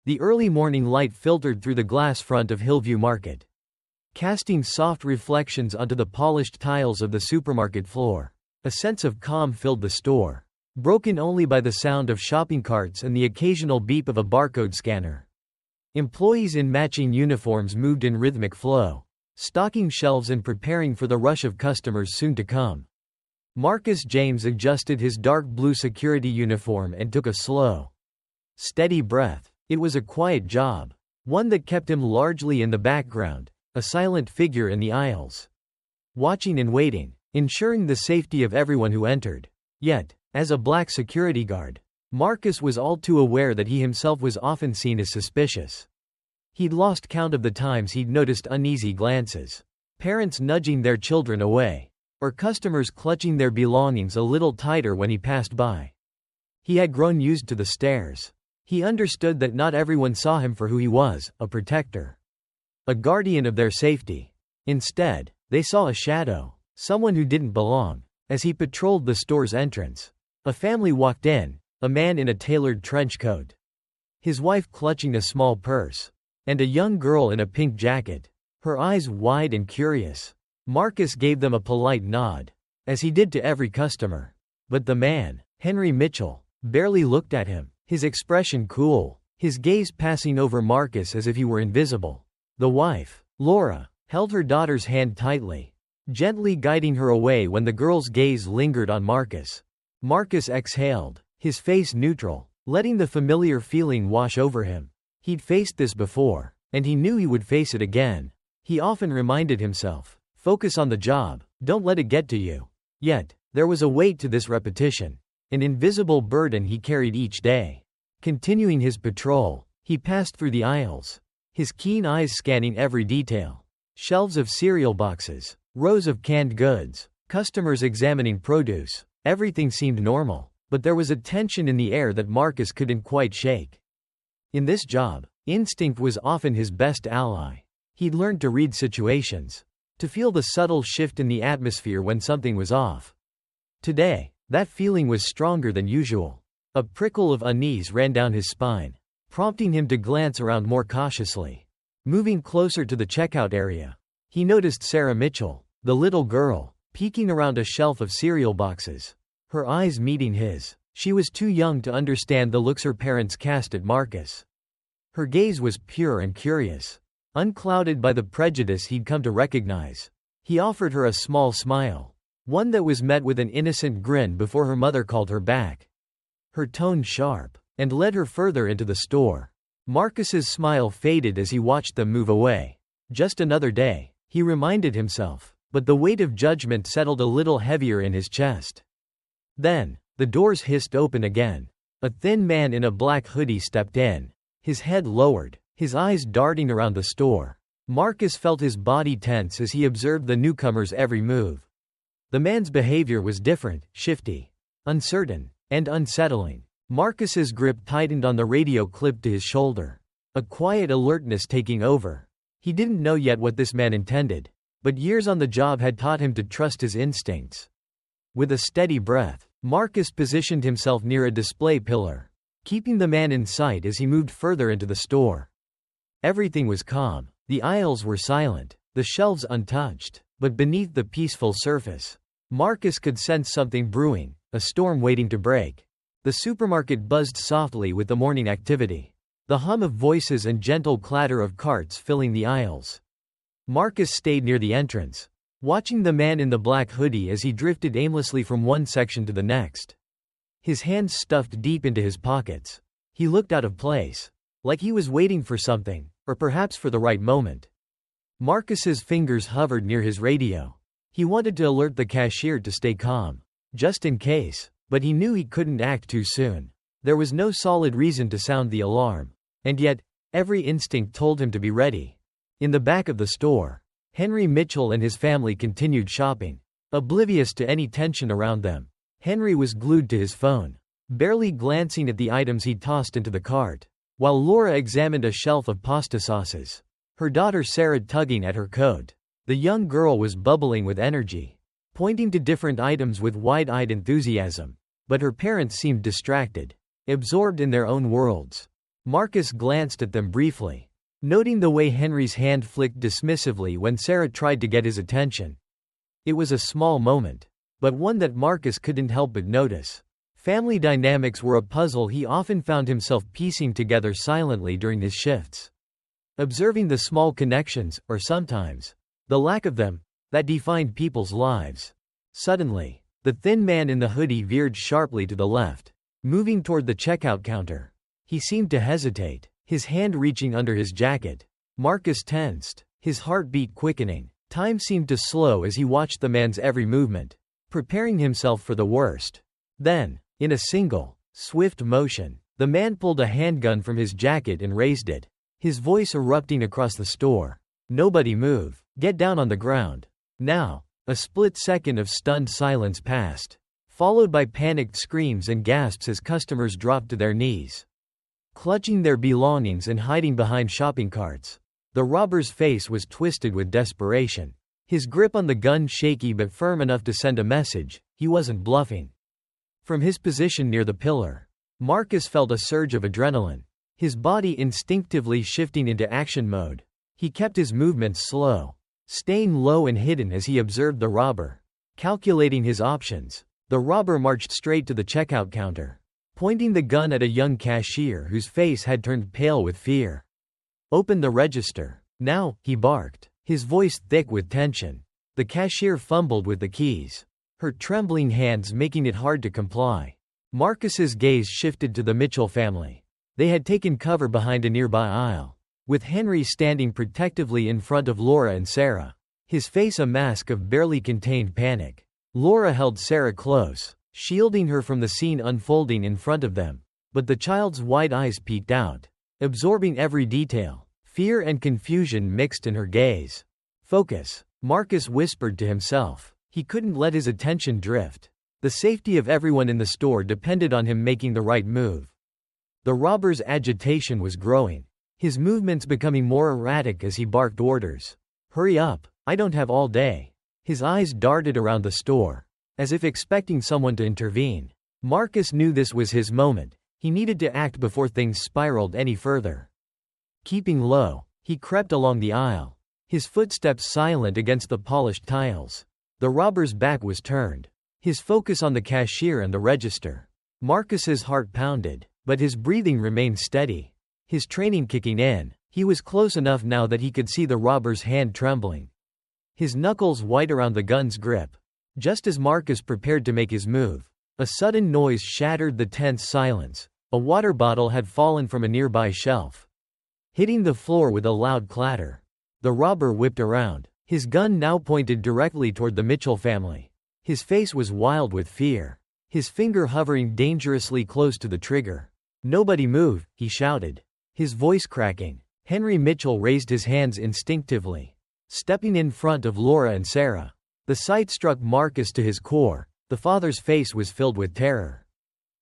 The early morning light filtered through the glass front of Hillview Market, casting soft reflections onto the polished tiles of the supermarket floor. A sense of calm filled the store, broken only by the sound of shopping carts and the occasional beep of a barcode scanner. Employees in matching uniforms moved in rhythmic flow, stocking shelves and preparing for the rush of customers soon to come. Marcus James adjusted his dark blue security uniform and took a slow, steady breath. It was a quiet job, one that kept him largely in the background, a silent figure in the aisles, watching and waiting, ensuring the safety of everyone who entered. Yet, as a black security guard, Marcus was all too aware that he himself was often seen as suspicious. He'd lost count of the times he'd noticed uneasy glances, parents nudging their children away, or customers clutching their belongings a little tighter when he passed by. He had grown used to the stares. He understood that not everyone saw him for who he was, a protector, a guardian of their safety. Instead, they saw a shadow, someone who didn't belong. As he patrolled the store's entrance, a family walked in, a man in a tailored trench coat, his wife clutching a small purse, and a young girl in a pink jacket, her eyes wide and curious. Marcus gave them a polite nod, as he did to every customer. But the man, Henry Mitchell, barely looked at him, his expression cool, his gaze passing over Marcus as if he were invisible. The wife, Laura, held her daughter's hand tightly, gently guiding her away when the girl's gaze lingered on Marcus. Marcus exhaled, his face neutral, letting the familiar feeling wash over him. He'd faced this before, and he knew he would face it again. He often reminded himself, focus on the job, don't let it get to you. Yet, there was a weight to this repetition, an invisible burden he carried each day. Continuing his patrol, he passed through the aisles, his keen eyes scanning every detail. Shelves of cereal boxes, rows of canned goods, customers examining produce. Everything seemed normal, but there was a tension in the air that Marcus couldn't quite shake. In this job, instinct was often his best ally. He'd learned to read situations, to feel the subtle shift in the atmosphere when something was off. Today, that feeling was stronger than usual. A prickle of unease ran down his spine, prompting him to glance around more cautiously. Moving closer to the checkout area, he noticed Sarah Mitchell, the little girl, peeking around a shelf of cereal boxes, her eyes meeting his. She was too young to understand the looks her parents cast at Marcus. Her gaze was pure and curious, unclouded by the prejudice he'd come to recognize. He offered her a small smile, one that was met with an innocent grin before her mother called her back. Her tone sharp, and led her further into the store. Marcus's smile faded as he watched them move away. Just another day, he reminded himself, but the weight of judgment settled a little heavier in his chest. Then, the doors hissed open again. A thin man in a black hoodie stepped in, his head lowered, his eyes darting around the store. Marcus felt his body tense as he observed the newcomer's every move. The man's behavior was different, shifty, uncertain, and unsettling. Marcus's grip tightened on the radio clipped to his shoulder, a quiet alertness taking over. He didn't know yet what this man intended, but years on the job had taught him to trust his instincts. With a steady breath, Marcus positioned himself near a display pillar, keeping the man in sight as he moved further into the store. Everything was calm, the aisles were silent, the shelves untouched, but beneath the peaceful surface, Marcus could sense something brewing, a storm waiting to break. The supermarket buzzed softly with the morning activity, the hum of voices and gentle clatter of carts filling the aisles. Marcus stayed near the entrance, watching the man in the black hoodie as he drifted aimlessly from one section to the next. His hands stuffed deep into his pockets. He looked out of place, like he was waiting for something, or perhaps for the right moment. Marcus's fingers hovered near his radio. He wanted to alert the cashier to stay calm, just in case, but he knew he couldn't act too soon. There was no solid reason to sound the alarm, and yet, every instinct told him to be ready. In the back of the store, Henry Mitchell and his family continued shopping, oblivious to any tension around them. Henry was glued to his phone, barely glancing at the items he'd tossed into the cart, while Laura examined a shelf of pasta sauces, her daughter Sarah tugging at her coat. The young girl was bubbling with energy, pointing to different items with wide-eyed enthusiasm, but her parents seemed distracted, absorbed in their own worlds. Marcus glanced at them briefly, noting the way Henry's hand flicked dismissively when Sarah tried to get his attention. It was a small moment, but one that Marcus couldn't help but notice. Family dynamics were a puzzle he often found himself piecing together silently during his shifts. Observing the small connections, or sometimes the lack of them, that defined people's lives. Suddenly, the thin man in the hoodie veered sharply to the left, moving toward the checkout counter. He seemed to hesitate, his hand reaching under his jacket. Marcus tensed, his heartbeat quickening. Time seemed to slow as he watched the man's every movement, preparing himself for the worst. Then, in a single, swift motion, the man pulled a handgun from his jacket and raised it, his voice erupting across the store. "Nobody move. Get down on the ground. Now." A split second of stunned silence passed, followed by panicked screams and gasps as customers dropped to their knees, clutching their belongings and hiding behind shopping carts. The robber's face was twisted with desperation, his grip on the gun shaky but firm enough to send a message. He wasn't bluffing. From his position near the pillar, Marcus felt a surge of adrenaline, his body instinctively shifting into action mode. He kept his movements slow, staying low and hidden as he observed the robber, calculating his options. The robber marched straight to the checkout counter, pointing the gun at a young cashier whose face had turned pale with fear. "Open the register. Now," he barked, his voice thick with tension. The cashier fumbled with the keys, her trembling hands making it hard to comply. Marcus's gaze shifted to the Mitchell family. They had taken cover behind a nearby aisle, with Henry standing protectively in front of Laura and Sarah, his face a mask of barely contained panic. Laura held Sarah close, shielding her from the scene unfolding in front of them, but the child's wide eyes peeked out, absorbing every detail. Fear and confusion mixed in her gaze. "Focus," Marcus whispered to himself. He couldn't let his attention drift. The safety of everyone in the store depended on him making the right move. The robber's agitation was growing, his movements becoming more erratic as he barked orders. "Hurry up, I don't have all day." His eyes darted around the store, as if expecting someone to intervene. Marcus knew this was his moment. He needed to act before things spiraled any further. Keeping low, he crept along the aisle, his footsteps silent against the polished tiles. The robber's back was turned, his focus on the cashier and the register. Marcus's heart pounded, but his breathing remained steady, his training kicking in. He was close enough now that he could see the robber's hand trembling, his knuckles white around the gun's grip. Just as Marcus prepared to make his move, a sudden noise shattered the tense silence. A water bottle had fallen from a nearby shelf, hitting the floor with a loud clatter. The robber whipped around, his gun now pointed directly toward the Mitchell family. His face was wild with fear, his finger hovering dangerously close to the trigger. "Nobody move," he shouted, his voice cracking. Henry Mitchell raised his hands instinctively, stepping in front of Laura and Sarah. The sight struck Marcus to his core. The father's face was filled with terror.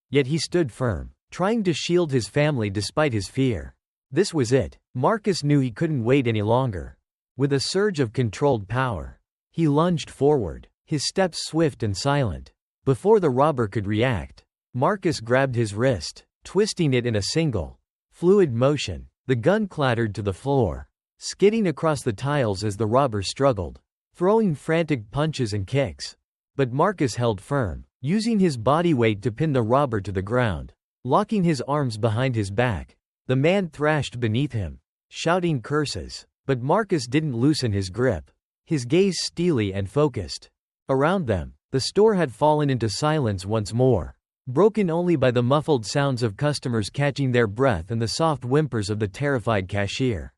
Yet he stood firm, trying to shield his family despite his fear. This was it. Marcus knew he couldn't wait any longer. With a surge of controlled power, he lunged forward, his steps swift and silent. Before the robber could react, Marcus grabbed his wrist, twisting it in a single, fluid motion. The gun clattered to the floor, skidding across the tiles as the robber struggled, throwing frantic punches and kicks. But Marcus held firm, using his body weight to pin the robber to the ground. Locking his arms behind his back, the man thrashed beneath him, shouting curses. But Marcus didn't loosen his grip, his gaze steely and focused. Around them, the store had fallen into silence once more, broken only by the muffled sounds of customers catching their breath and the soft whimpers of the terrified cashier.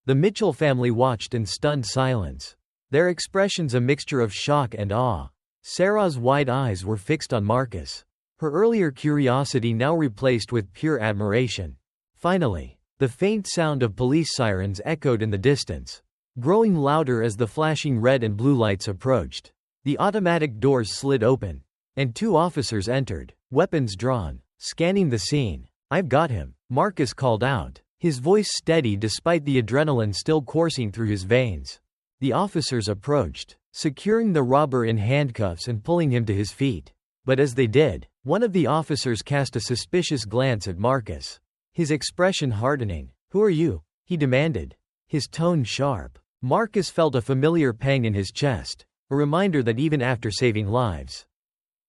The Mitchell family watched in stunned silence, their expressions a mixture of shock and awe. Sarah's wide eyes were fixed on Marcus, her earlier curiosity now replaced with pure admiration. Finally, the faint sound of police sirens echoed in the distance, growing louder as the flashing red and blue lights approached. The automatic doors slid open, and two officers entered, weapons drawn, scanning the scene. "I've got him," Marcus called out, his voice steady despite the adrenaline still coursing through his veins. The officers approached, securing the robber in handcuffs and pulling him to his feet. But as they did, one of the officers cast a suspicious glance at Marcus. his expression hardening. "Who are you?" he demanded, his tone sharp. Marcus felt a familiar pang in his chest, a reminder that even after saving lives,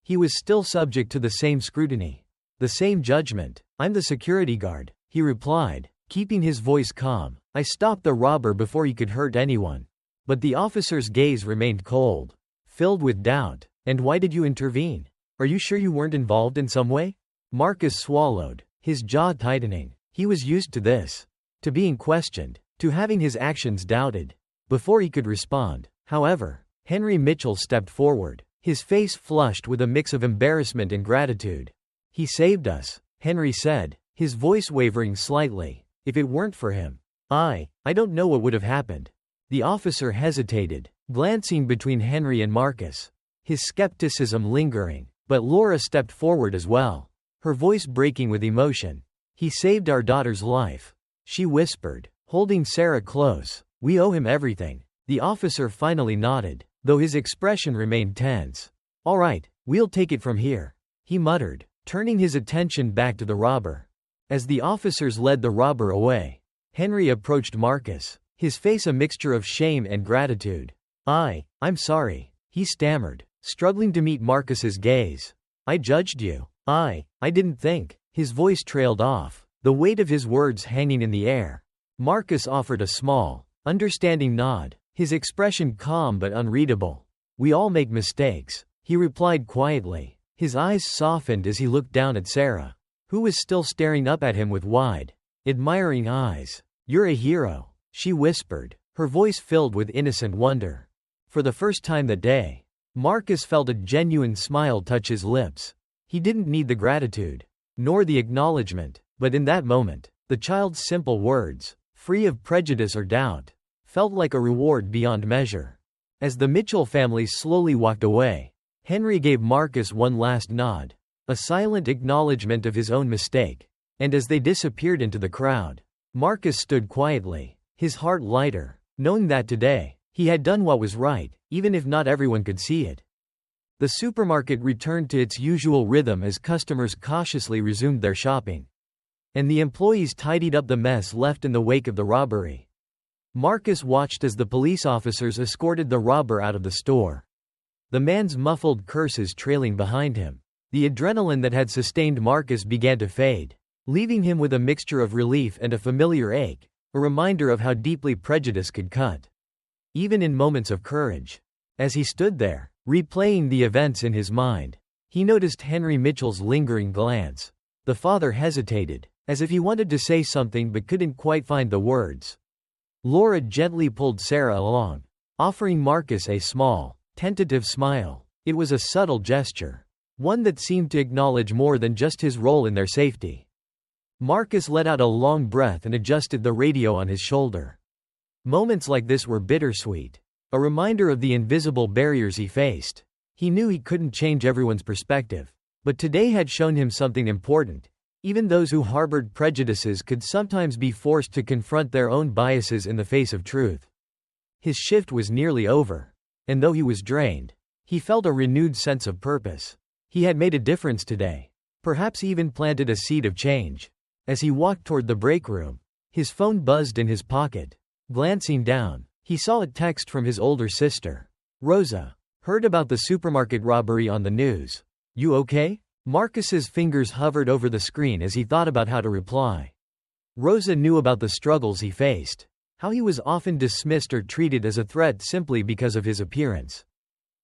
he was still subject to the same scrutiny, the same judgment. "I'm the security guard," he replied, keeping his voice calm. "I stopped the robber before he could hurt anyone." But the officer's gaze remained cold, filled with doubt. "And why did you intervene? Are you sure you weren't involved in some way?" Marcus swallowed, his jaw tightening. He was used to this. To being questioned, to having his actions doubted. Before he could respond, however, Henry Mitchell stepped forward, his face flushed with a mix of embarrassment and gratitude. "He saved us," Henry said, his voice wavering slightly. "If it weren't for him, I don't know what would have happened." The officer hesitated, glancing between Henry and Marcus, his skepticism lingering. But Laura stepped forward as well, her voice breaking with emotion. "He saved our daughter's life," she whispered, holding Sarah close. "We owe him everything." The officer finally nodded, though his expression remained tense. "All right, we'll take it from here," he muttered, turning his attention back to the robber. As the officers led the robber away, Henry approached Marcus, his face a mixture of shame and gratitude. I'm sorry," he stammered, struggling to meet Marcus's gaze. "I judged you. I didn't think." His voice trailed off, the weight of his words hanging in the air. Marcus offered a small, understanding nod, his expression calm but unreadable. "We all make mistakes," he replied quietly. His eyes softened as he looked down at Sarah, who was still staring up at him with wide, admiring eyes. "You're a hero," she whispered, her voice filled with innocent wonder. For the first time that day, Marcus felt a genuine smile touch his lips. He didn't need the gratitude, nor the acknowledgement, but in that moment, the child's simple words, free of prejudice or doubt, felt like a reward beyond measure. As the Mitchell family slowly walked away, Henry gave Marcus one last nod, a silent acknowledgement of his own mistake. And as they disappeared into the crowd, Marcus stood quietly, his heart lighter, knowing that today, he had done what was right, even if not everyone could see it. The supermarket returned to its usual rhythm as customers cautiously resumed their shopping, and the employees tidied up the mess left in the wake of the robbery. Marcus watched as the police officers escorted the robber out of the store, the man's muffled curses trailing behind him. The adrenaline that had sustained Marcus began to fade, leaving him with a mixture of relief and a familiar ache, a reminder of how deeply prejudice could cut, even in moments of courage. As he stood there, replaying the events in his mind, he noticed Henry Mitchell's lingering glance. The father hesitated, as if he wanted to say something but couldn't quite find the words. Laura gently pulled Sarah along, offering Marcus a small, tentative smile. It was a subtle gesture, one that seemed to acknowledge more than just his role in their safety. Marcus let out a long breath and adjusted the radio on his shoulder. Moments like this were bittersweet, a reminder of the invisible barriers he faced. He knew he couldn't change everyone's perspective, but today had shown him something important. Even those who harbored prejudices could sometimes be forced to confront their own biases in the face of truth. His shift was nearly over, and though he was drained, he felt a renewed sense of purpose. He had made a difference today, perhaps even planted a seed of change. As he walked toward the break room, his phone buzzed in his pocket. Glancing down, he saw a text from his older sister. "Rosa, heard about the supermarket robbery on the news. You okay?" Marcus's fingers hovered over the screen as he thought about how to reply. Rosa knew about the struggles he faced, how he was often dismissed or treated as a threat simply because of his appearance.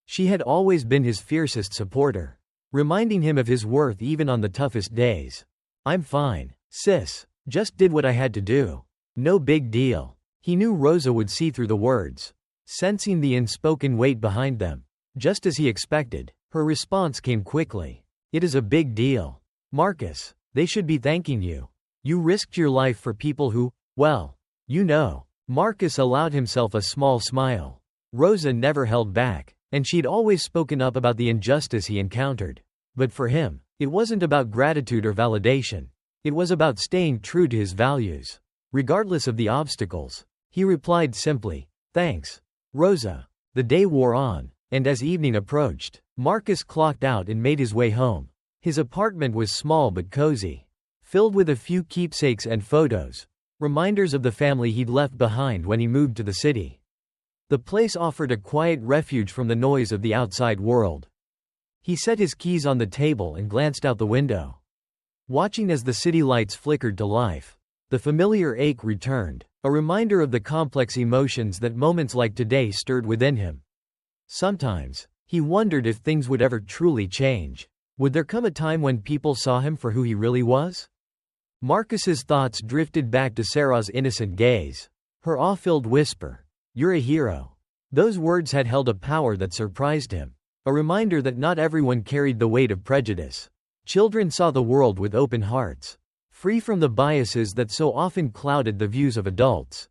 She had always been his fiercest supporter, reminding him of his worth even on the toughest days. "I'm fine, sis. Just did what I had to do. No big deal." He knew Rosa would see through the words, sensing the unspoken weight behind them. Just as he expected, her response came quickly. "It is a big deal. Marcus, they should be thanking you. You risked your life for people who, well, you know." Marcus allowed himself a small smile. Rosa never held back, and she'd always spoken up about the injustice he encountered. But for him, it wasn't about gratitude or validation. It was about staying true to his values. Regardless of the obstacles, he replied simply, "Thanks, Rosa." The day wore on, and as evening approached, Marcus clocked out and made his way home. His apartment was small but cozy, filled with a few keepsakes and photos, reminders of the family he'd left behind when he moved to the city. The place offered a quiet refuge from the noise of the outside world. He set his keys on the table and glanced out the window. Watching as the city lights flickered to life, the familiar ache returned, a reminder of the complex emotions that moments like today stirred within him. Sometimes, he wondered if things would ever truly change. Would there come a time when people saw him for who he really was? Marcus's thoughts drifted back to Sarah's innocent gaze. Her awe-filled whisper, "You're a hero." Those words had held a power that surprised him. A reminder that not everyone carried the weight of prejudice. Children saw the world with open hearts, free from the biases that so often clouded the views of adults.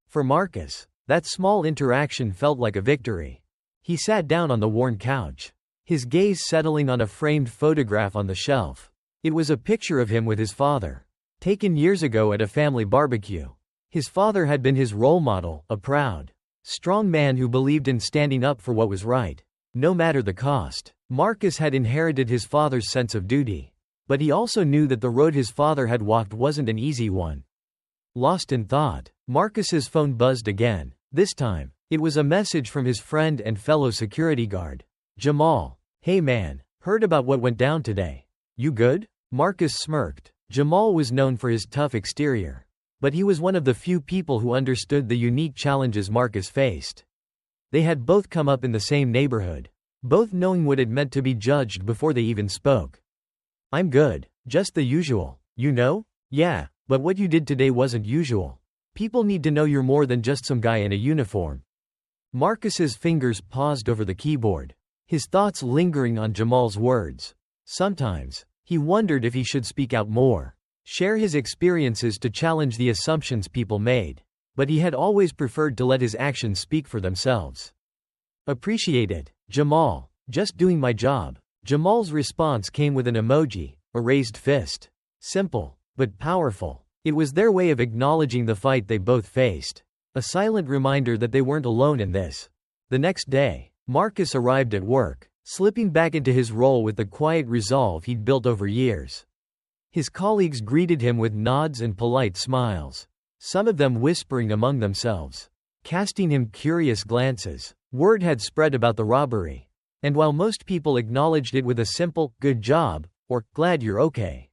For Marcus, that small interaction felt like a victory. He sat down on the worn couch, his gaze settling on a framed photograph on the shelf. It was a picture of him with his father, taken years ago at a family barbecue. His father had been his role model, a proud, strong man who believed in standing up for what was right, no matter the cost. Marcus had inherited his father's sense of duty, but he also knew that the road his father had walked wasn't an easy one. Lost in thought, Marcus's phone buzzed again. This time, it was a message from his friend and fellow security guard, Jamal. "Hey man, heard about what went down today. You good?" Marcus smirked. Jamal was known for his tough exterior, but he was one of the few people who understood the unique challenges Marcus faced. They had both come up in the same neighborhood, both knowing what it meant to be judged before they even spoke. "I'm good, just the usual, you know?" "Yeah, but what you did today wasn't usual. People need to know you're more than just some guy in a uniform." Marcus's fingers paused over the keyboard, his thoughts lingering on Jamal's words. Sometimes, he wondered if he should speak out more, share his experiences to challenge the assumptions people made, but he had always preferred to let his actions speak for themselves. "Appreciate it, Jamal. Just doing my job." Jamal's response came with an emoji, a raised fist. Simple, but powerful. It was their way of acknowledging the fight they both faced, a silent reminder that they weren't alone in this. The next day, Marcus arrived at work, slipping back into his role with the quiet resolve he'd built over years. His colleagues greeted him with nods and polite smiles, some of them whispering among themselves, casting him curious glances. Word had spread about the robbery, and while most people acknowledged it with a simple, "Good job," or "Glad you're okay,"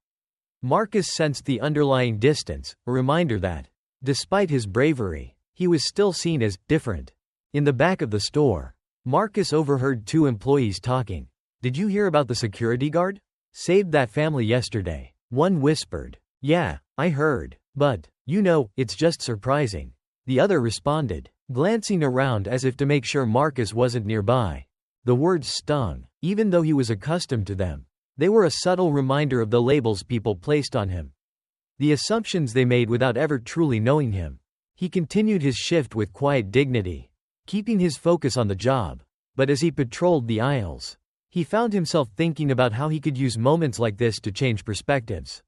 Marcus sensed the underlying distance, a reminder that, despite his bravery, he was still seen as different. In the back of the store, Marcus overheard two employees talking. "Did you hear about the security guard? Saved that family yesterday." One whispered, "Yeah, I heard, but, you know, it's just surprising." The other responded, glancing around as if to make sure Marcus wasn't nearby. The words stung, even though he was accustomed to them. They were a subtle reminder of the labels people placed on him, the assumptions they made without ever truly knowing him. He continued his shift with quiet dignity, keeping his focus on the job. But as he patrolled the aisles, he found himself thinking about how he could use moments like this to change perspectives.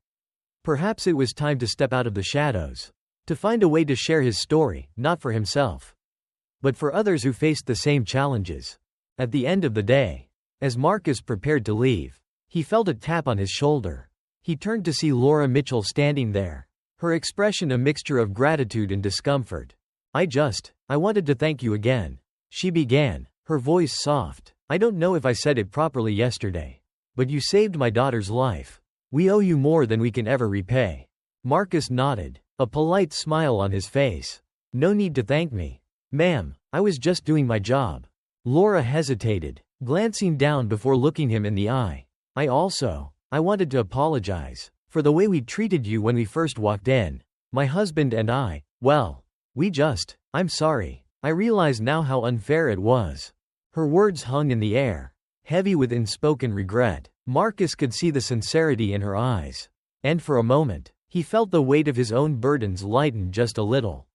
Perhaps it was time to step out of the shadows, to find a way to share his story, not for himself, but for others who faced the same challenges. At the end of the day, as Marcus prepared to leave, he felt a tap on his shoulder. He turned to see Laura Mitchell standing there, her expression a mixture of gratitude and discomfort. I wanted to thank you again," she began, her voice soft. "I don't know if I said it properly yesterday, but you saved my daughter's life. We owe you more than we can ever repay." Marcus nodded, a polite smile on his face. "No need to thank me, ma'am, I was just doing my job." Laura hesitated, glancing down before looking him in the eye. I wanted to apologize for the way we treated you when we first walked in. My husband and I, I'm sorry. I realize now how unfair it was." Her words hung in the air, heavy with unspoken regret. Marcus could see the sincerity in her eyes, and for a moment, he felt the weight of his own burdens lighten just a little.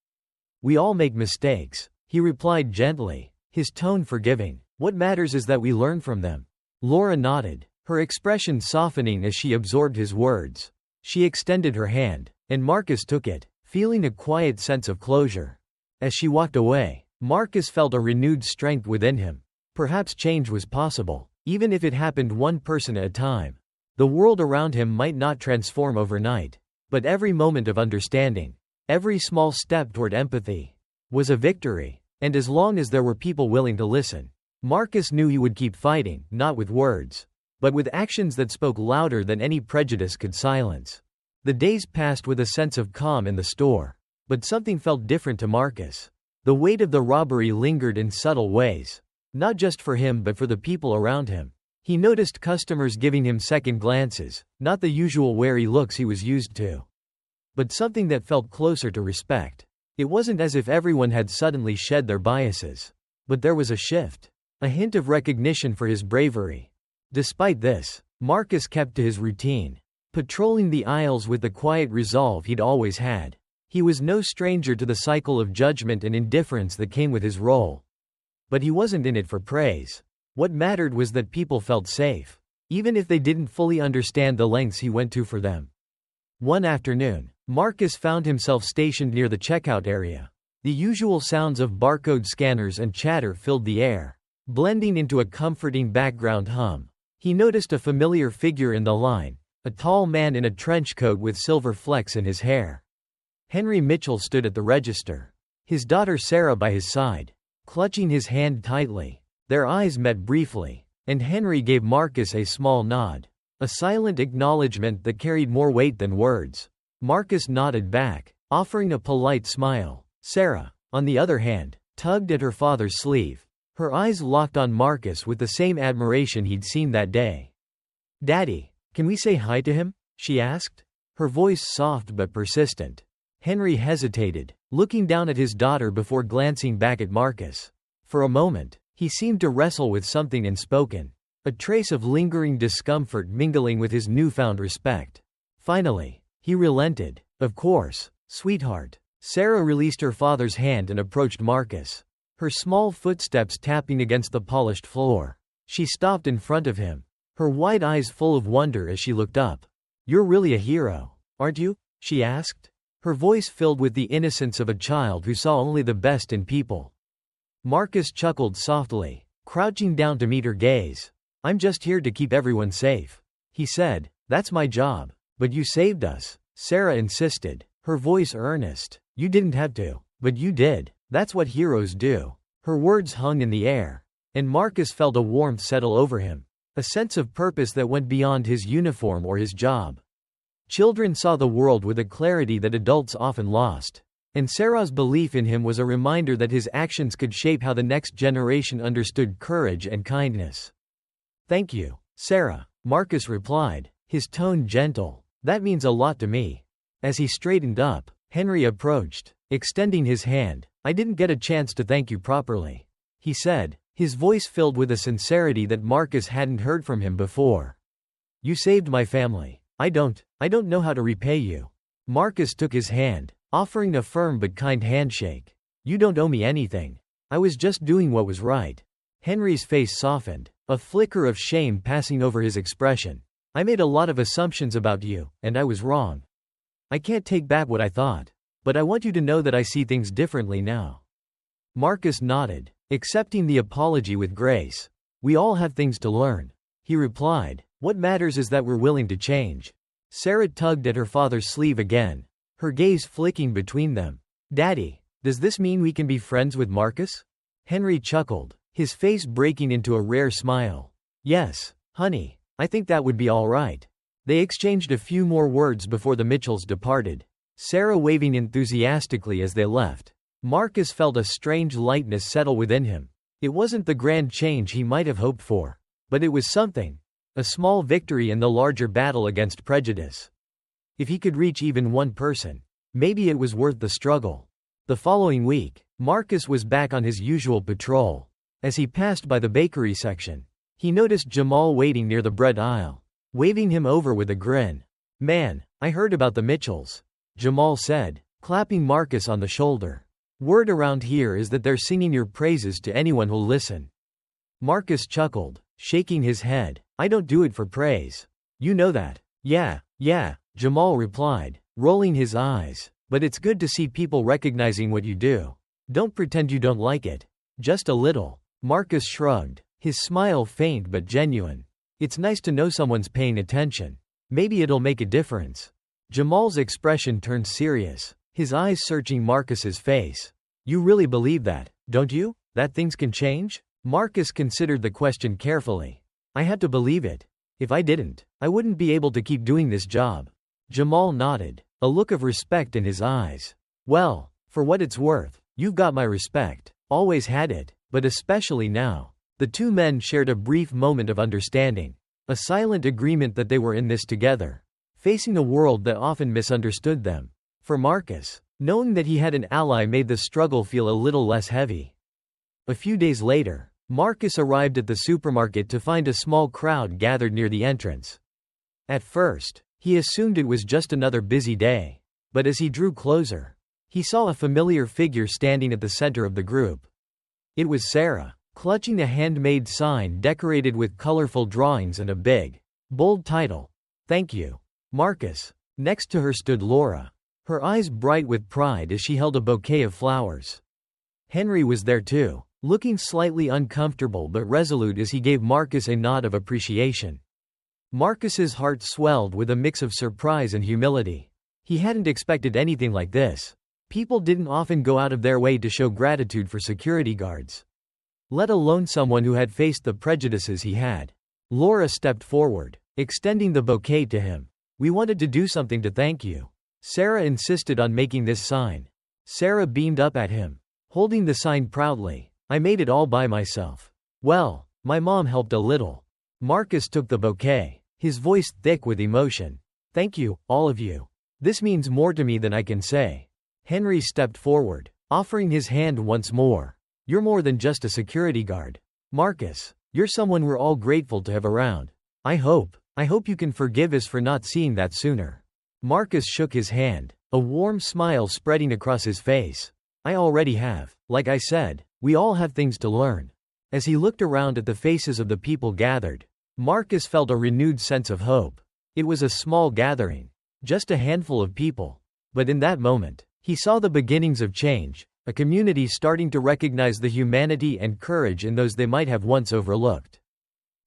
"We all make mistakes," he replied gently, his tone forgiving. "What matters is that we learn from them." Laura nodded, her expression softening as she absorbed his words. She extended her hand, and Marcus took it, feeling a quiet sense of closure. As she walked away, Marcus felt a renewed strength within him. Perhaps change was possible, even if it happened one person at a time. The world around him might not transform overnight, but every moment of understanding, every small step toward empathy, was a victory. And as long as there were people willing to listen, Marcus knew he would keep fighting, not with words, but with actions that spoke louder than any prejudice could silence. The days passed with a sense of calm in the store, but something felt different to Marcus. The weight of the robbery lingered in subtle ways, not just for him but for the people around him. He noticed customers giving him second glances, not the usual wary looks he was used to, but something that felt closer to respect. It wasn't as if everyone had suddenly shed their biases, but there was a shift, a hint of recognition for his bravery. Despite this, Marcus kept to his routine, patrolling the aisles with the quiet resolve he'd always had. He was no stranger to the cycle of judgment and indifference that came with his role. But he wasn't in it for praise. What mattered was that people felt safe, even if they didn't fully understand the lengths he went to for them. One afternoon, Marcus found himself stationed near the checkout area. The usual sounds of barcode scanners and chatter filled the air, blending into a comforting background hum. He noticed a familiar figure in the line, a tall man in a trench coat with silver flecks in his hair. Henry Mitchell stood at the register, his daughter Sarah by his side, clutching his hand tightly. Their eyes met briefly, and Henry gave Marcus a small nod, a silent acknowledgement that carried more weight than words. Marcus nodded back, offering a polite smile. Sarah, on the other hand, tugged at her father's sleeve. Her eyes locked on Marcus with the same admiration he'd seen that day. "Daddy, can we say hi to him?" she asked, her voice soft but persistent. Henry hesitated, looking down at his daughter before glancing back at Marcus. For a moment, he seemed to wrestle with something unspoken, a trace of lingering discomfort mingling with his newfound respect. Finally, he relented. "Of course, sweetheart." Sarah released her father's hand and approached Marcus, her small footsteps tapping against the polished floor. She stopped in front of him, her wide eyes full of wonder as she looked up. "You're really a hero, aren't you?" she asked, her voice filled with the innocence of a child who saw only the best in people. Marcus chuckled softly, crouching down to meet her gaze. "I'm just here to keep everyone safe," he said. "That's my job." "But you saved us," Sarah insisted, her voice earnest. "You didn't have to, but you did. That's what heroes do." Her words hung in the air, and Marcus felt a warmth settle over him, a sense of purpose that went beyond his uniform or his job. Children saw the world with a clarity that adults often lost, and Sarah's belief in him was a reminder that his actions could shape how the next generation understood courage and kindness. "Thank you, Sarah," Marcus replied, his tone gentle. "That means a lot to me." As he straightened up, Henry approached, extending his hand. "I didn't get a chance to thank you properly," he said, his voice filled with a sincerity that Marcus hadn't heard from him before. "You saved my family. I don't know how to repay you." Marcus took his hand, offering a firm but kind handshake. "You don't owe me anything. I was just doing what was right." Henry's face softened, a flicker of shame passing over his expression. "I made a lot of assumptions about you, and I was wrong. I can't take back what I thought, but I want you to know that I see things differently now." Marcus nodded, accepting the apology with grace. "We all have things to learn," he replied. "What matters is that we're willing to change." Sarah tugged at her father's sleeve again, her gaze flicking between them. "Daddy, does this mean we can be friends with Marcus?" Henry chuckled, his face breaking into a rare smile. "Yes, honey. I think that would be all right." They exchanged a few more words before the Mitchells departed, Sarah waving enthusiastically as they left. Marcus felt a strange lightness settle within him. It wasn't the grand change he might have hoped for, but it was something, a small victory in the larger battle against prejudice. If he could reach even one person, maybe it was worth the struggle. The following week, Marcus was back on his usual patrol. As he passed by the bakery section, he noticed Jamal waiting near the bread aisle, waving him over with a grin. "Man, I heard about the Mitchells," Jamal said, clapping Marcus on the shoulder. "Word around here is that they're singing your praises to anyone who'll listen." Marcus chuckled, shaking his head. "I don't do it for praise. You know that." Yeah, Jamal replied, rolling his eyes. "But it's good to see people recognizing what you do. Don't pretend you don't like it. Just a little." Marcus shrugged, his smile faint but genuine. It's nice to know someone's paying attention. Maybe it'll make a difference. Jamal's expression turned serious, his eyes searching Marcus's face. You really believe that, don't you? That things can change? Marcus considered the question carefully. I had to believe it. If I didn't, I wouldn't be able to keep doing this job. Jamal nodded, a look of respect in his eyes. Well, for what it's worth, you've got my respect. Always had it, but especially now. The two men shared a brief moment of understanding, a silent agreement that they were in this together, facing a world that often misunderstood them. For Marcus, knowing that he had an ally made the struggle feel a little less heavy. A few days later, Marcus arrived at the supermarket to find a small crowd gathered near the entrance. At first, he assumed it was just another busy day, but as he drew closer, he saw a familiar figure standing at the center of the group. It was Sarah, clutching a handmade sign decorated with colorful drawings and a big, bold title. Thank you, Marcus. Next to her stood Laura, her eyes bright with pride as she held a bouquet of flowers. Henry was there too, looking slightly uncomfortable but resolute as he gave Marcus a nod of appreciation. Marcus's heart swelled with a mix of surprise and humility. He hadn't expected anything like this. People didn't often go out of their way to show gratitude for security guards, let alone someone who had faced the prejudices he had. Laura stepped forward, extending the bouquet to him. We wanted to do something to thank you. Sarah insisted on making this sign. Sarah beamed up at him, holding the sign proudly. I made it all by myself. Well, my mom helped a little. Marcus took the bouquet, his voice thick with emotion. Thank you, all of you. This means more to me than I can say. Henry stepped forward, offering his hand once more. You're more than just a security guard. Marcus, you're someone we're all grateful to have around. I hope you can forgive us for not seeing that sooner. Marcus shook his hand, a warm smile spreading across his face. I already have. Like I said, we all have things to learn. As he looked around at the faces of the people gathered, Marcus felt a renewed sense of hope. It was a small gathering, just a handful of people. But in that moment, he saw the beginnings of change, a community starting to recognize the humanity and courage in those they might have once overlooked.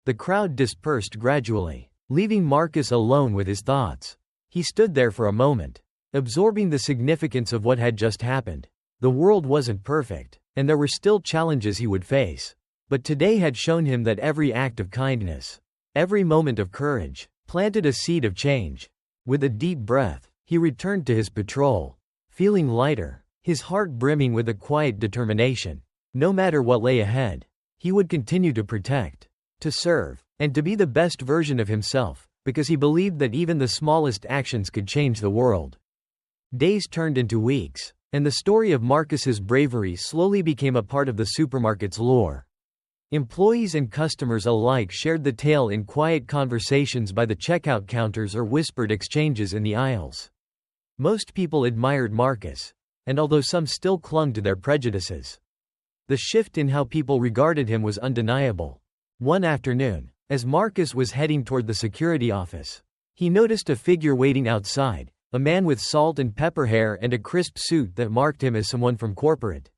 The crowd dispersed gradually, leaving Marcus alone with his thoughts. He stood there for a moment, absorbing the significance of what had just happened. The world wasn't perfect, and there were still challenges he would face. But today had shown him that every act of kindness, every moment of courage, planted a seed of change. With a deep breath, he returned to his patrol, feeling lighter, his heart brimming with a quiet determination. No matter what lay ahead, he would continue to protect, to serve, and to be the best version of himself, because he believed that even the smallest actions could change the world. Days turned into weeks, and the story of Marcus's bravery slowly became a part of the supermarket's lore. Employees and customers alike shared the tale in quiet conversations by the checkout counters or whispered exchanges in the aisles. Most people admired Marcus, and although some still clung to their prejudices, the shift in how people regarded him was undeniable. One afternoon, as Marcus was heading toward the security office, he noticed a figure waiting outside, a man with salt and pepper hair and a crisp suit that marked him as someone from corporate.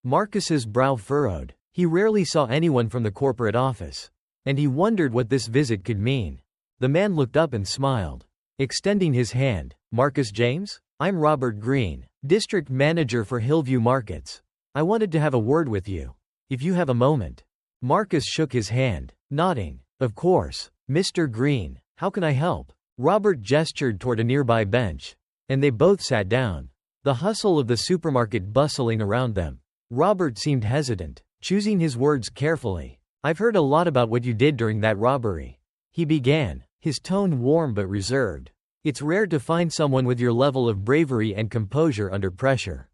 Marcus's brow furrowed. He rarely saw anyone from the corporate office, and he wondered what this visit could mean. The man looked up and smiled, extending his hand. Marcus James? I'm Robert Green, District Manager for Hillview Markets. I wanted to have a word with you, if you have a moment. Marcus shook his hand, nodding. Of course, Mr. Green, how can I help? Robert gestured toward a nearby bench, and they both sat down, the hustle of the supermarket bustling around them. Robert seemed hesitant, choosing his words carefully. I've heard a lot about what you did during that robbery, he began, his tone warm but reserved. It's rare to find someone with your level of bravery and composure under pressure.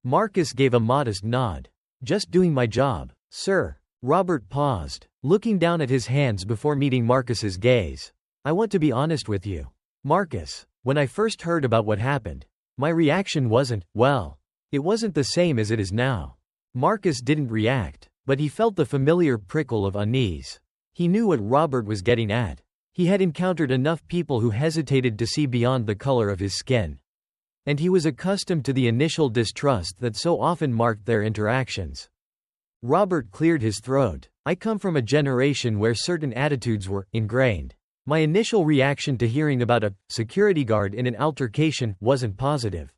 Marcus gave a modest nod. Just doing my job, sir. Robert paused, looking down at his hands before meeting Marcus's gaze. I want to be honest with you, Marcus. When I first heard about what happened, my reaction wasn't, well, it wasn't the same as it is now. Marcus didn't react, but he felt the familiar prickle of unease. He knew what Robert was getting at. He had encountered enough people who hesitated to see beyond the color of his skin. And he was accustomed to the initial distrust that so often marked their interactions. Robert cleared his throat. I come from a generation where certain attitudes were ingrained. My initial reaction to hearing about a security guard in an altercation wasn't positive,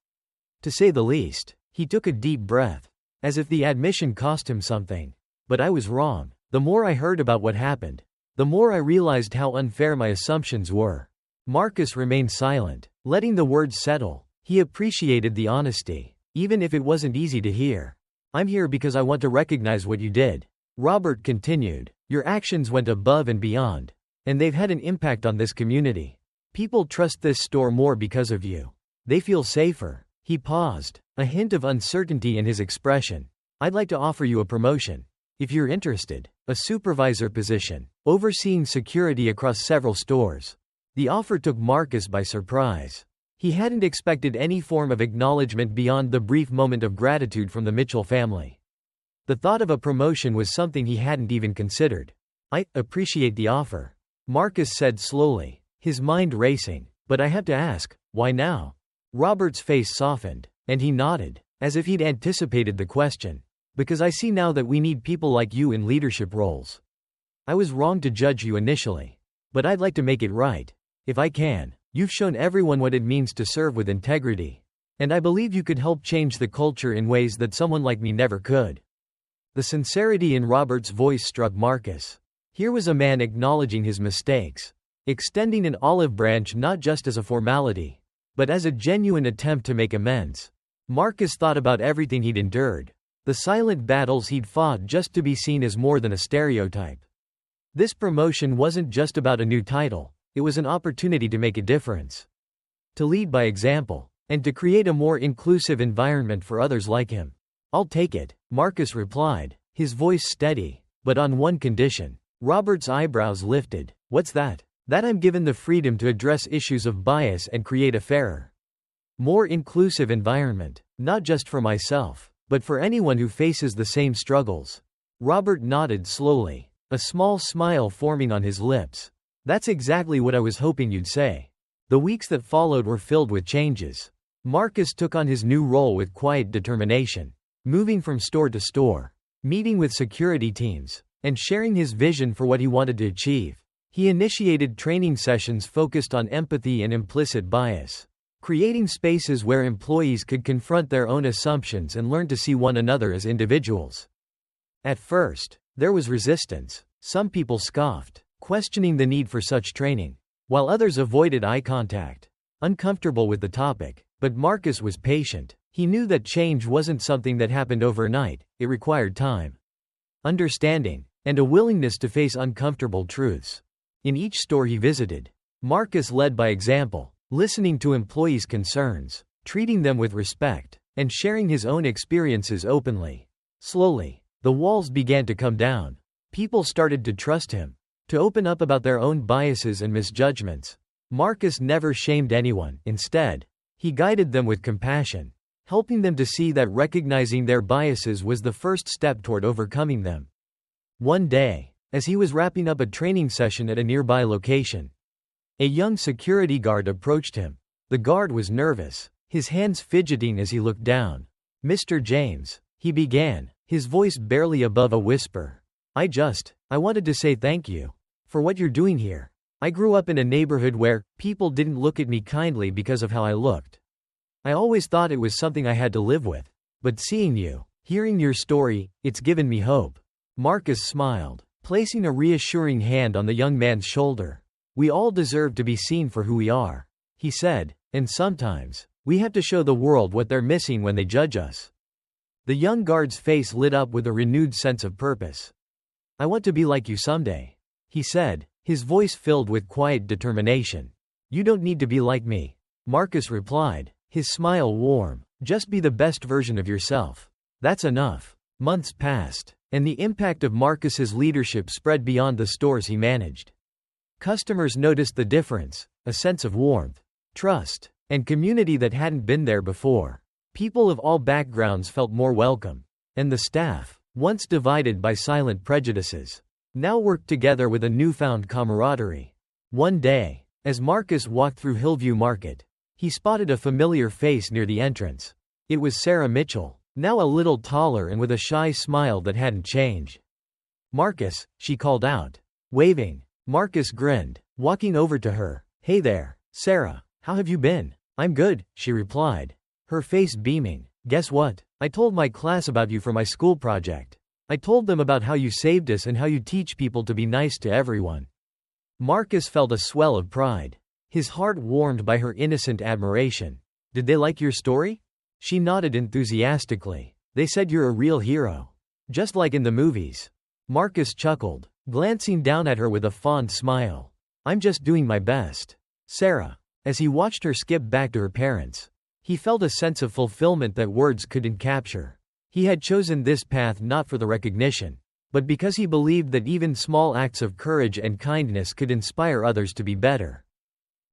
to say the least. He took a deep breath, as if the admission cost him something. But I was wrong. The more I heard about what happened, the more I realized how unfair my assumptions were. Marcus remained silent, letting the words settle. He appreciated the honesty, even if it wasn't easy to hear. I'm here because I want to recognize what you did. Robert continued. Your actions went above and beyond, and they've had an impact on this community. People trust this store more because of you. They feel safer. He paused, a hint of uncertainty in his expression. I'd like to offer you a promotion, if you're interested. A supervisor position, overseeing security across several stores. The offer took Marcus by surprise. He hadn't expected any form of acknowledgement beyond the brief moment of gratitude from the Mitchell family. The thought of a promotion was something he hadn't even considered. I appreciate the offer, Marcus said slowly, his mind racing. But I have to ask, why now? Robert's face softened, and he nodded, as if he'd anticipated the question. Because I see now that we need people like you in leadership roles. I was wrong to judge you initially, but I'd like to make it right. If I can. You've shown everyone what it means to serve with integrity. And I believe you could help change the culture in ways that someone like me never could. The sincerity in Robert's voice struck Marcus. Here was a man acknowledging his mistakes, extending an olive branch not just as a formality, but as a genuine attempt to make amends. Marcus thought about everything he'd endured. The silent battles he'd fought just to be seen as more than a stereotype. This promotion wasn't just about a new title, it was an opportunity to make a difference. To lead by example, and to create a more inclusive environment for others like him. I'll take it, Marcus replied, his voice steady, but on one condition. Robert's eyebrows lifted. What's that? That I'm given the freedom to address issues of bias and create a fairer, more inclusive environment, not just for myself, but for anyone who faces the same struggles. Robert nodded slowly, a small smile forming on his lips. That's exactly what I was hoping you'd say. The weeks that followed were filled with changes. Marcus took on his new role with quiet determination, moving from store to store, meeting with security teams, and sharing his vision for what he wanted to achieve. He initiated training sessions focused on empathy and implicit bias, creating spaces where employees could confront their own assumptions and learn to see one another as individuals. At first, there was resistance. Some people scoffed, questioning the need for such training, while others avoided eye contact, uncomfortable with the topic. But Marcus was patient. He knew that change wasn't something that happened overnight, it required time, understanding, and a willingness to face uncomfortable truths. In each store he visited, Marcus led by example, listening to employees' concerns, treating them with respect, and sharing his own experiences openly. Slowly, the walls began to come down. People started to trust him, to open up about their own biases and misjudgments. Marcus never shamed anyone. Instead, he guided them with compassion, helping them to see that recognizing their biases was the first step toward overcoming them. One day, as he was wrapping up a training session at a nearby location, a young security guard approached him. The guard was nervous, his hands fidgeting as he looked down. "Mr. James," he began, his voice barely above a whisper. I wanted to say thank you for what you're doing here. I grew up in a neighborhood where people didn't look at me kindly because of how I looked. I always thought it was something I had to live with. But seeing you, hearing your story, it's given me hope." Marcus smiled, placing a reassuring hand on the young man's shoulder. "We all deserve to be seen for who we are," he said, "and sometimes, we have to show the world what they're missing when they judge us." The young guard's face lit up with a renewed sense of purpose. "I want to be like you someday," he said, his voice filled with quiet determination. "You don't need to be like me," Marcus replied, his smile warm. "Just be the best version of yourself. That's enough." Months passed, and the impact of Marcus's leadership spread beyond the stores he managed. Customers noticed the difference, a sense of warmth, trust, and community that hadn't been there before. People of all backgrounds felt more welcome, and the staff, once divided by silent prejudices, now worked together with a newfound camaraderie. One day, as Marcus walked through Hillview Market, he spotted a familiar face near the entrance. It was Sarah Mitchell, now a little taller and with a shy smile that hadn't changed. "Marcus," she called out, waving. Marcus grinned, walking over to her. "Hey there, Sarah. How have you been?" "I'm good," she replied, her face beaming. "Guess what? I told my class about you for my school project. I told them about how you saved us and how you teach people to be nice to everyone." Marcus felt a swell of pride. His heart warmed by her innocent admiration. "Did they like your story?" She nodded enthusiastically. "They said you're a real hero. Just like in the movies." Marcus chuckled, glancing down at her with a fond smile. "I'm just doing my best, Sarah." As he watched her skip back to her parents, he felt a sense of fulfillment that words couldn't capture. He had chosen this path not for the recognition, but because he believed that even small acts of courage and kindness could inspire others to be better.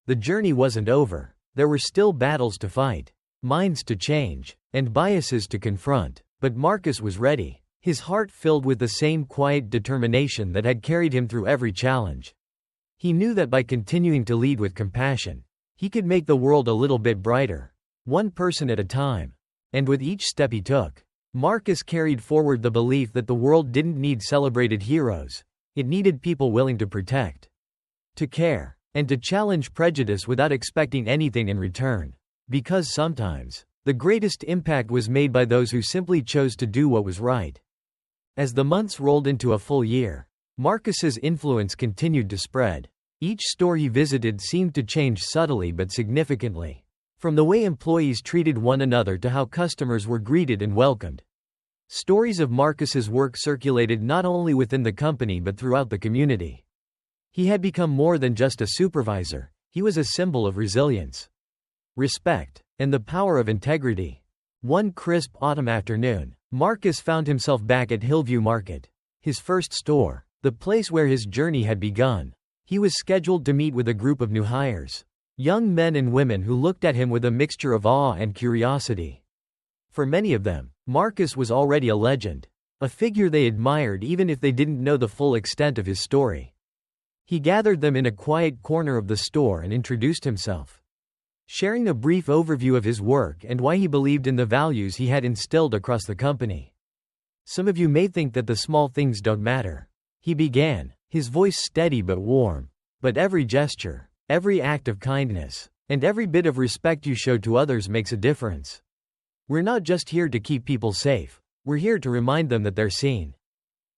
The journey wasn't over. There were still battles to fight, minds to change, and biases to confront. But Marcus was ready, his heart filled with the same quiet determination that had carried him through every challenge. He knew that by continuing to lead with compassion, he could make the world a little bit brighter, one person at a time. And with each step he took, Marcus carried forward the belief that the world didn't need celebrated heroes, it needed people willing to protect, to care, and to challenge prejudice without expecting anything in return. Because sometimes, the greatest impact was made by those who simply chose to do what was right. As the months rolled into a full year, Marcus's influence continued to spread. Each store he visited seemed to change subtly but significantly. From the way employees treated one another to how customers were greeted and welcomed. Stories of Marcus's work circulated not only within the company but throughout the community. He had become more than just a supervisor, he was a symbol of resilience, respect, and the power of integrity. One crisp autumn afternoon, Marcus found himself back at Hillview Market, his first store, the place where his journey had begun. He was scheduled to meet with a group of new hires, young men and women who looked at him with a mixture of awe and curiosity. For many of them, Marcus was already a legend, a figure they admired even if they didn't know the full extent of his story. He gathered them in a quiet corner of the store and introduced himself, sharing a brief overview of his work and why he believed in the values he had instilled across the company. "Some of you may think that the small things don't matter," he began, his voice steady but warm. "But every gesture, every act of kindness, and every bit of respect you show to others makes a difference. We're not just here to keep people safe, we're here to remind them that they're seen,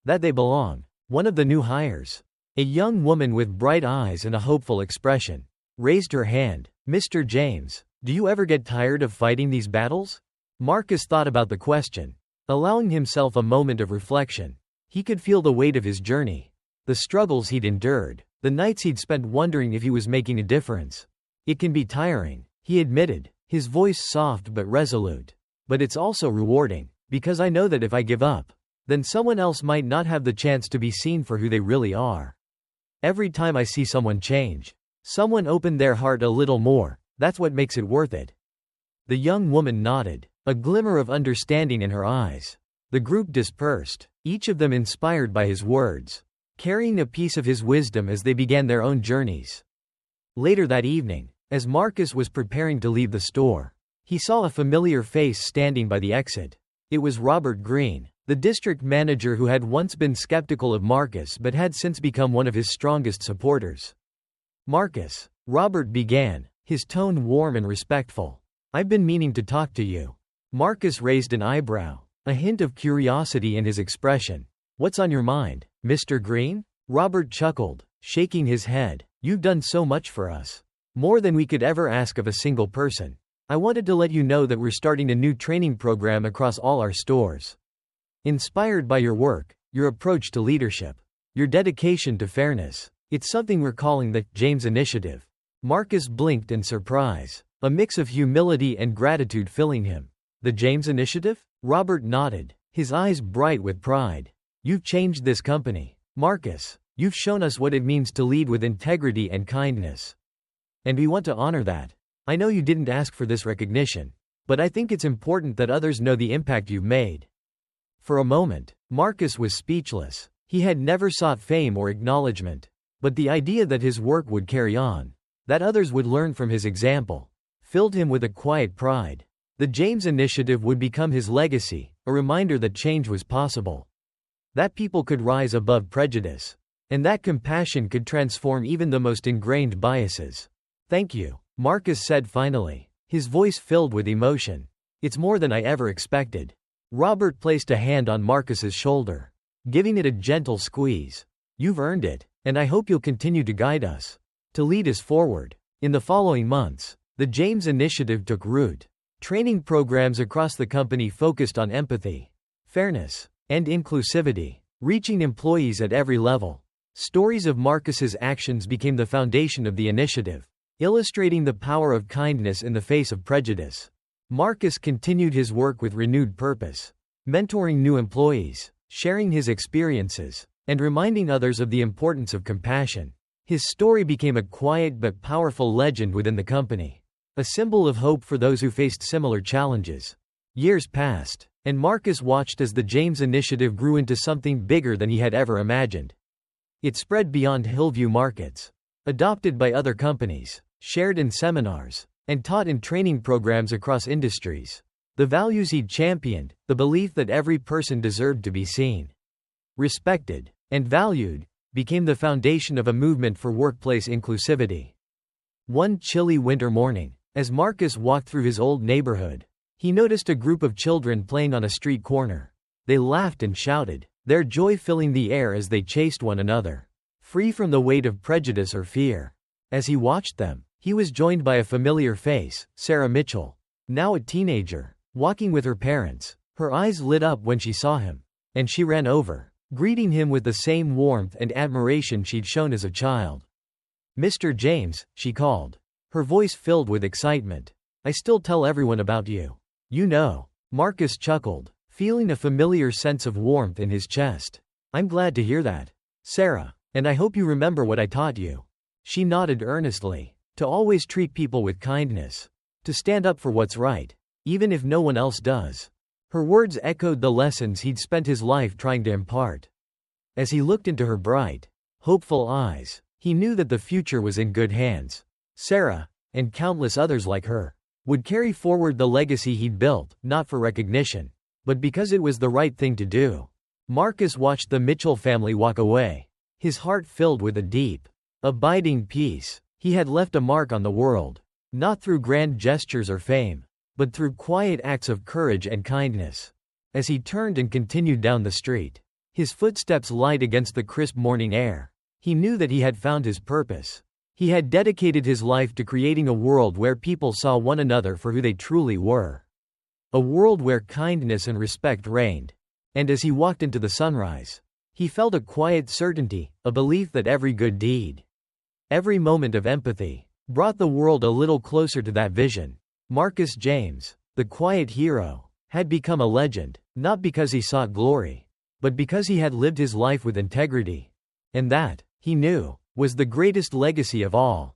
that they belong." One of the new hires, a young woman with bright eyes and a hopeful expression, raised her hand. "Mr. James, do you ever get tired of fighting these battles?" Marcus thought about the question, allowing himself a moment of reflection. He could feel the weight of his journey, the struggles he'd endured, the nights he'd spent wondering if he was making a difference. "It can be tiring," he admitted, his voice soft but resolute. "But it's also rewarding, because I know that if I give up, then someone else might not have the chance to be seen for who they really are. Every time I see someone change, someone open their heart a little more, that's what makes it worth it." The young woman nodded, a glimmer of understanding in her eyes. The group dispersed, each of them inspired by his words, carrying a piece of his wisdom as they began their own journeys. Later that evening, as Marcus was preparing to leave the store, he saw a familiar face standing by the exit. It was Robert Green, the district manager who had once been skeptical of Marcus but had since become one of his strongest supporters. "Marcus," Robert began, his tone warm and respectful, "I've been meaning to talk to you." Marcus raised an eyebrow, a hint of curiosity in his expression. "What's on your mind, Mr. Green?" Robert chuckled, shaking his head. "You've done so much for us. More than we could ever ask of a single person. I wanted to let you know that we're starting a new training program across all our stores. Inspired by your work, your approach to leadership, your dedication to fairness, it's something we're calling the James Initiative." Marcus blinked in surprise, a mix of humility and gratitude filling him. "The James Initiative?" Robert nodded, his eyes bright with pride. "You've changed this company, Marcus. You've shown us what it means to lead with integrity and kindness. And we want to honor that. I know you didn't ask for this recognition, but I think it's important that others know the impact you've made." For a moment, Marcus was speechless. He had never sought fame or acknowledgement, but the idea that his work would carry on, that others would learn from his example, filled him with a quiet pride. The James Initiative would become his legacy, a reminder that change was possible. That people could rise above prejudice. And that compassion could transform even the most ingrained biases. "Thank you," Marcus said finally, his voice filled with emotion. "It's more than I ever expected." Robert placed a hand on Marcus's shoulder, giving it a gentle squeeze. "You've earned it, and I hope you'll continue to guide us, to lead us forward." In the following months, the James Initiative took root. Training programs across the company focused on empathy, fairness, and inclusivity, reaching employees at every level. Stories of Marcus's actions became the foundation of the initiative, illustrating the power of kindness in the face of prejudice. Marcus continued his work with renewed purpose, mentoring new employees, sharing his experiences, and reminding others of the importance of compassion. His story became a quiet but powerful legend within the company, a symbol of hope for those who faced similar challenges. Years passed, and Marcus watched as the James Initiative grew into something bigger than he had ever imagined. It spread beyond Hillview markets, adopted by other companies, shared in seminars, and taught in training programs across industries. The values he'd championed, the belief that every person deserved to be seen, respected, and valued, became the foundation of a movement for workplace inclusivity. One chilly winter morning, as Marcus walked through his old neighborhood, he noticed a group of children playing on a street corner. They laughed and shouted, their joy filling the air as they chased one another, free from the weight of prejudice or fear. As he watched them, he was joined by a familiar face, Sarah Mitchell, now a teenager, walking with her parents. Her eyes lit up when she saw him, and she ran over, greeting him with the same warmth and admiration she'd shown as a child. "Mr. James," she called, her voice filled with excitement. "I still tell everyone about you. You know." Marcus chuckled, feeling a familiar sense of warmth in his chest. "I'm glad to hear that, Sarah, and I hope you remember what I taught you." She nodded earnestly. "To always treat people with kindness. To stand up for what's right, even if no one else does." Her words echoed the lessons he'd spent his life trying to impart. As he looked into her bright, hopeful eyes, he knew that the future was in good hands. Sarah, and countless others like her, would carry forward the legacy he'd built, not for recognition, but because it was the right thing to do. Marcus watched the Mitchell family walk away, his heart filled with a deep, abiding peace. He had left a mark on the world, not through grand gestures or fame, but through quiet acts of courage and kindness. As he turned and continued down the street, his footsteps light against the crisp morning air, he knew that he had found his purpose. He had dedicated his life to creating a world where people saw one another for who they truly were. A world where kindness and respect reigned. And as he walked into the sunrise, he felt a quiet certainty, a belief that every good deed, every moment of empathy, brought the world a little closer to that vision. Marcus James, the quiet hero, had become a legend, not because he sought glory, but because he had lived his life with integrity. And that, he knew, was the greatest legacy of all.